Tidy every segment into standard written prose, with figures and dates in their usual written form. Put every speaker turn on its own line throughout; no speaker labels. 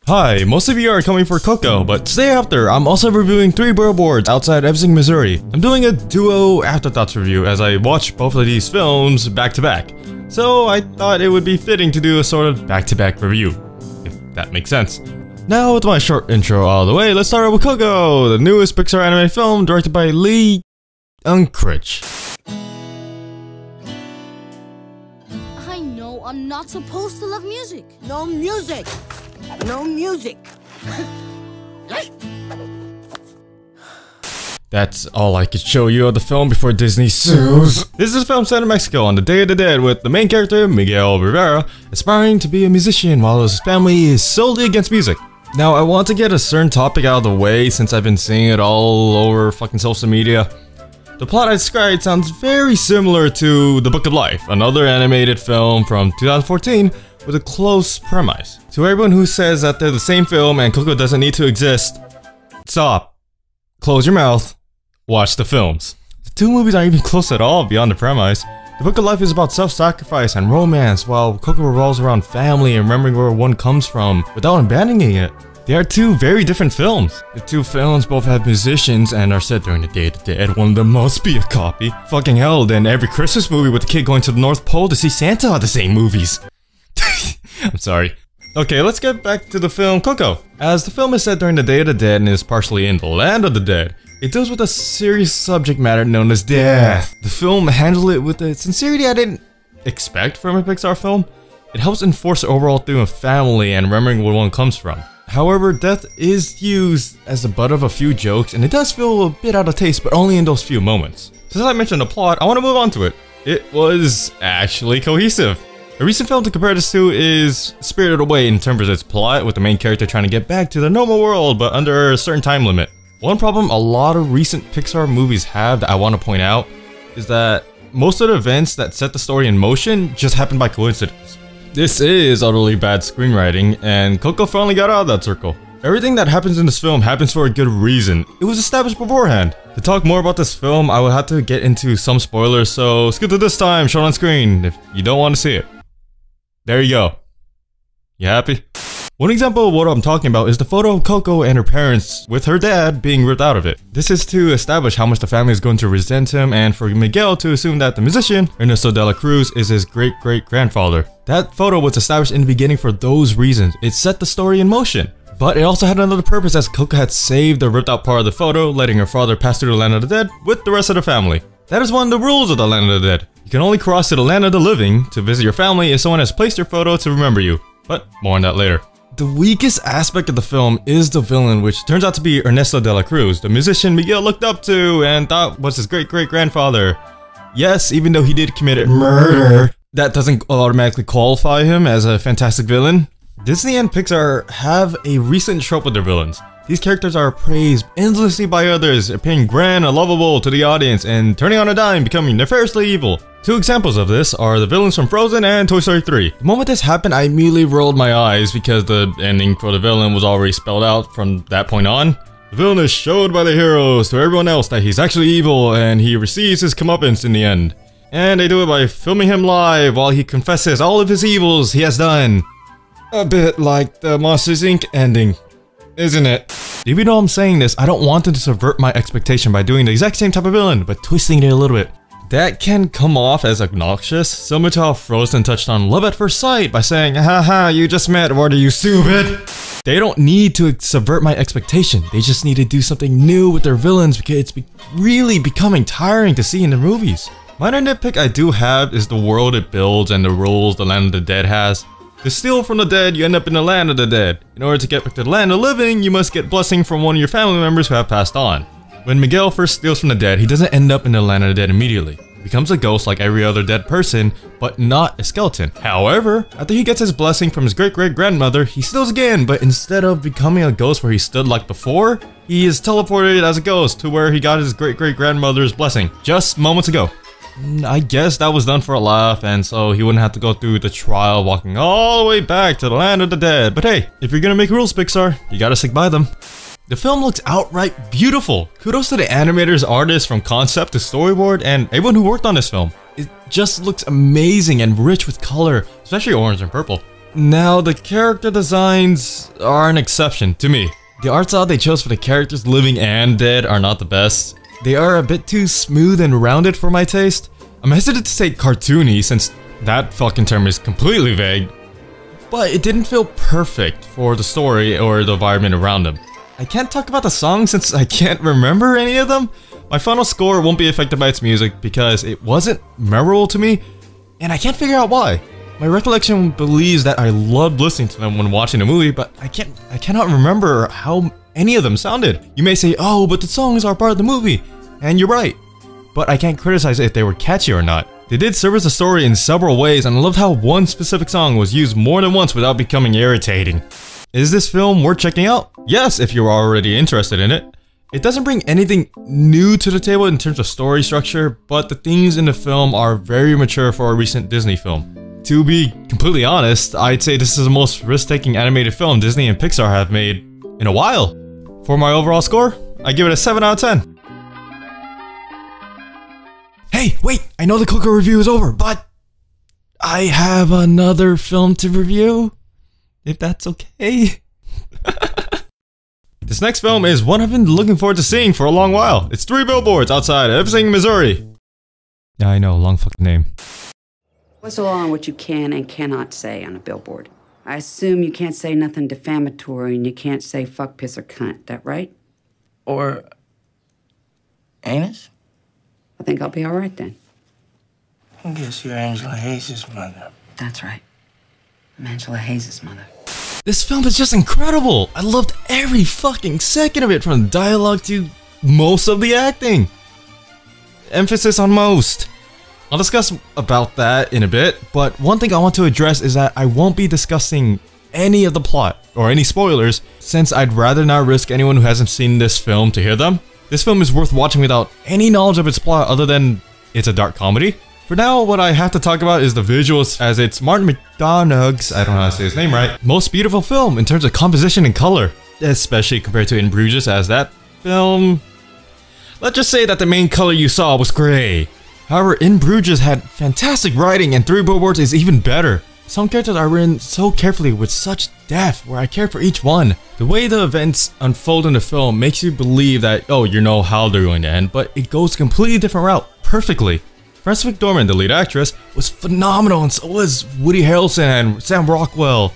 Hi, most of you are coming for Coco, but today after, I'm also reviewing 3 Billboards outside Ebbing, Missouri. I'm doing a duo afterthoughts review as I watch both of these films back to back. So I thought it would be fitting to do a sort of back-to-back review, if that makes sense. Now with my short intro out of the way, let's start with Coco, the newest Pixar animated film directed by Lee Unkrich.
I know I'm not supposed to love music.
No music! No music!
That's all I could show you of the film before Disney sues. This is a film set in Mexico on the Day of the Dead with the main character, Miguel Rivera, aspiring to be a musician while his family is solely against music. Now, I want to get a certain topic out of the way since I've been seeing it all over fucking social media. The plot I described sounds very similar to The Book of Life, another animated film from 2014 with a close premise. To everyone who says that they're the same film and Coco doesn't need to exist, stop. Close your mouth. Watch the films. The 2 movies aren't even close at all beyond the premise. The Book of Life is about self-sacrifice and romance, while Coco revolves around family and remembering where one comes from without abandoning it. They are 2 very different films. The 2 films both have musicians and are set during the Day of the Dead. One of them must be a copy. Fucking hell, then every Christmas movie with the kid going to the North Pole to see Santa are the same movies. I'm sorry. Okay, let's get back to the film Coco. As the film is set during the Day of the Dead and is partially in the Land of the Dead, it deals with a serious subject matter known as death. The film handled it with a sincerity I didn't expect from a Pixar film. It helps enforce the overall theme of family and remembering where one comes from. However, death is used as the butt of a few jokes and it does feel a bit out of taste, but only in those few moments. Since I mentioned the plot, I want to move on to it. It was actually cohesive. A recent film to compare this to is Spirited Away in terms of its plot, with the main character trying to get back to the normal world but under a certain time limit. One problem a lot of recent Pixar movies have that I want to point out is that most of the events that set the story in motion just happen by coincidence. This is utterly bad screenwriting, and Coco finally got out of that circle. Everything that happens in this film happens for a good reason. It was established beforehand. To talk more about this film, I will have to get into some spoilers, so skip to this time, shown on screen, if you don't want to see it. There you go. You happy? One example of what I'm talking about is the photo of Coco and her parents with her dad being ripped out of it. This is to establish how much the family is going to resent him and for Miguel to assume that the musician, Ernesto de la Cruz, is his great-great-grandfather. That photo was established in the beginning for those reasons. It set the story in motion. But it also had another purpose as Coco had saved the ripped out part of the photo, letting her father pass through the Land of the Dead with the rest of the family. That is one of the rules of the Land of the Dead. You can only cross to the Land of the Living to visit your family if someone has placed your photo to remember you. But more on that later. The weakest aspect of the film is the villain, which turns out to be Ernesto de la Cruz, the musician Miguel looked up to and thought was his great-great-grandfather. Yes, even though he did commit murder, that doesn't automatically qualify him as a fantastic villain. Disney and Pixar have a recent trope with their villains. These characters are praised endlessly by others, appearing grand and lovable to the audience, and turning on a dime, becoming nefariously evil. 2 examples of this are the villains from Frozen and Toy Story 3. The moment this happened, I immediately rolled my eyes because the ending for the villain was already spelled out from that point on. The villain is showed by the heroes to everyone else that he's actually evil and he receives his comeuppance in the end. And they do it by filming him live while he confesses all of his evils he has done. A bit like the Monsters Inc. ending, isn't it? Even though I'm saying this, I don't want them to subvert my expectation by doing the exact same type of villain, but twisting it a little bit. That can come off as obnoxious, similar to how Frozen touched on love at first sight by saying, haha, you just met, what are you, stupid? They don't need to subvert my expectation, they just need to do something new with their villains because it's really becoming tiring to see in the movies. Minor nitpick I do have is the world it builds and the rules the Land of the Dead has. To steal from the dead, you end up in the Land of the Dead. In order to get back to the Land of the Living, you must get blessing from one of your family members who have passed on. When Miguel first steals from the dead, he doesn't end up in the Land of the Dead immediately. He becomes a ghost like every other dead person, but not a skeleton. However, after he gets his blessing from his great-great-grandmother, he steals again, but instead of becoming a ghost where he stood like before, he is teleported as a ghost to where he got his great-great-grandmother's blessing just moments ago. I guess that was done for a laugh, and so he wouldn't have to go through the trial walking all the way back to the Land of the Dead. But hey, if you're gonna make rules, Pixar, you gotta stick by them. The film looks outright beautiful. Kudos to the animators, artists from concept to storyboard, and everyone who worked on this film. It just looks amazing and rich with color, especially orange and purple. Now, the character designs are an exception to me. The art style they chose for the characters living and dead are not the best. They are a bit too smooth and rounded for my taste. I'm hesitant to say cartoony since that fucking term is completely vague. But it didn't feel perfect for the story or the environment around them. I can't talk about the song since I can't remember any of them. My final score won't be affected by its music because it wasn't memorable to me, and I can't figure out why. My recollection believes that I loved listening to them when watching the movie, but I cannot remember how any of them sounded. You may say, oh, but the songs are part of the movie, and you're right. But I can't criticize if they were catchy or not. They did service the story in several ways, and I loved how one specific song was used more than once without becoming irritating. Is this film worth checking out? Yes, if you're already interested in it. It doesn't bring anything new to the table in terms of story structure, but the themes in the film are very mature for a recent Disney film. To be completely honest, I'd say this is the most risk-taking animated film Disney and Pixar have made in a while. For my overall score, I give it a 7 out of 10. Hey, wait! I know the Coco review is over, but I have another film to review, if that's okay. This next film is one I've been looking forward to seeing for a long while. It's 3 Billboards outside Ebbing, Missouri. Yeah, I know, long fucking name.
What's the law on what you can and cannot say on a billboard? I assume you can't say nothing defamatory and you can't say fuck, piss, or cunt. That right?
Or anus?
I think I'll be all right then.
I guess you're Angela Hayes' mother.
That's right. I'm Angela Hayes' mother.
This film is just incredible! I loved every fucking second of it, from the dialogue to most of the acting. Emphasis on most. I'll discuss about that in a bit, but one thing I want to address is that I won't be discussing any of the plot, or any spoilers, since I'd rather not risk anyone who hasn't seen this film to hear them. This film is worth watching without any knowledge of its plot other than it's a dark comedy. For now, what I have to talk about is the visuals, as it's Martin McDonagh's, I don't know how to say his name right, most beautiful film in terms of composition and color, especially compared to In Bruges, as that film... Let's just say that the main color you saw was gray. However, In Bruges had fantastic writing and 3 Billboards is even better. Some characters are written so carefully with such depth where I care for each one. The way the events unfold in the film makes you believe that, oh, you know how they're going to end, but it goes a completely different route, perfectly. Frances McDormand, the lead actress, was phenomenal, and so was Woody Harrelson and Sam Rockwell.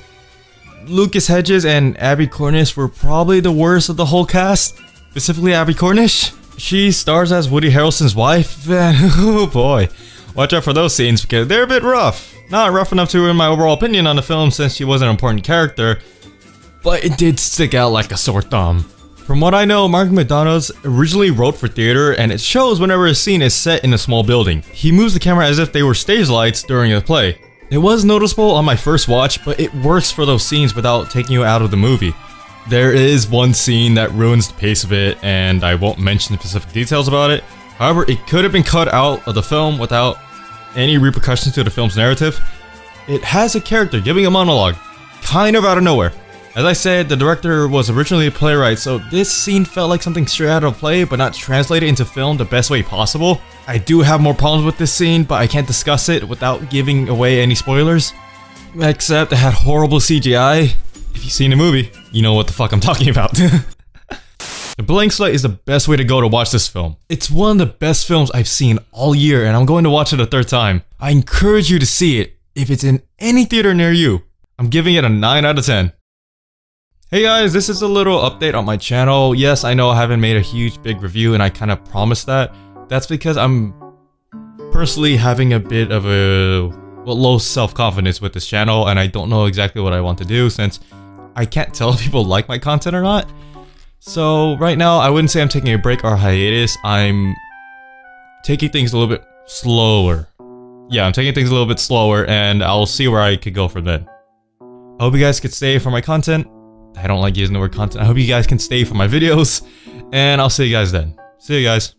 Lucas Hedges and Abby Cornish were probably the worst of the whole cast, specifically Abby Cornish. She stars as Woody Harrelson's wife, and oh boy, watch out for those scenes because they're a bit rough. Not rough enough to ruin my overall opinion on the film since she was an important character, but it did stick out like a sore thumb. From what I know, Martin McDonagh's originally wrote for theater, and it shows whenever a scene is set in a small building. He moves the camera as if they were stage lights during a play. It was noticeable on my first watch, but it works for those scenes without taking you out of the movie. There is one scene that ruins the pace of it, and I won't mention the specific details about it. However, it could have been cut out of the film without any repercussions to the film's narrative. It has a character giving a monologue, kind of out of nowhere. As I said, the director was originally a playwright, so this scene felt like something straight out of a play, but not translated into film the best way possible. I do have more problems with this scene, but I can't discuss it without giving away any spoilers. Except it had horrible CGI. If you've seen the movie, you know what the fuck I'm talking about. The Blank Slate is the best way to go to watch this film. It's one of the best films I've seen all year, and I'm going to watch it a third time. I encourage you to see it if it's in any theater near you. I'm giving it a 9 out of 10. Hey guys, this is a little update on my channel. Yes, I know I haven't made a huge big review and I kind of promised that. That's because I'm personally having a bit of a low self-confidence with this channel, and I don't know exactly what I want to do since I can't tell if people like my content or not. So right now, I wouldn't say I'm taking a break or a hiatus. I'm taking things a little bit slower. Yeah, I'm taking things a little bit slower, and I'll see where I could go from then. I hope you guys could stay for my content. I don't like using the word content. I hope you guys can stay for my videos, and I'll see you guys then. See you guys.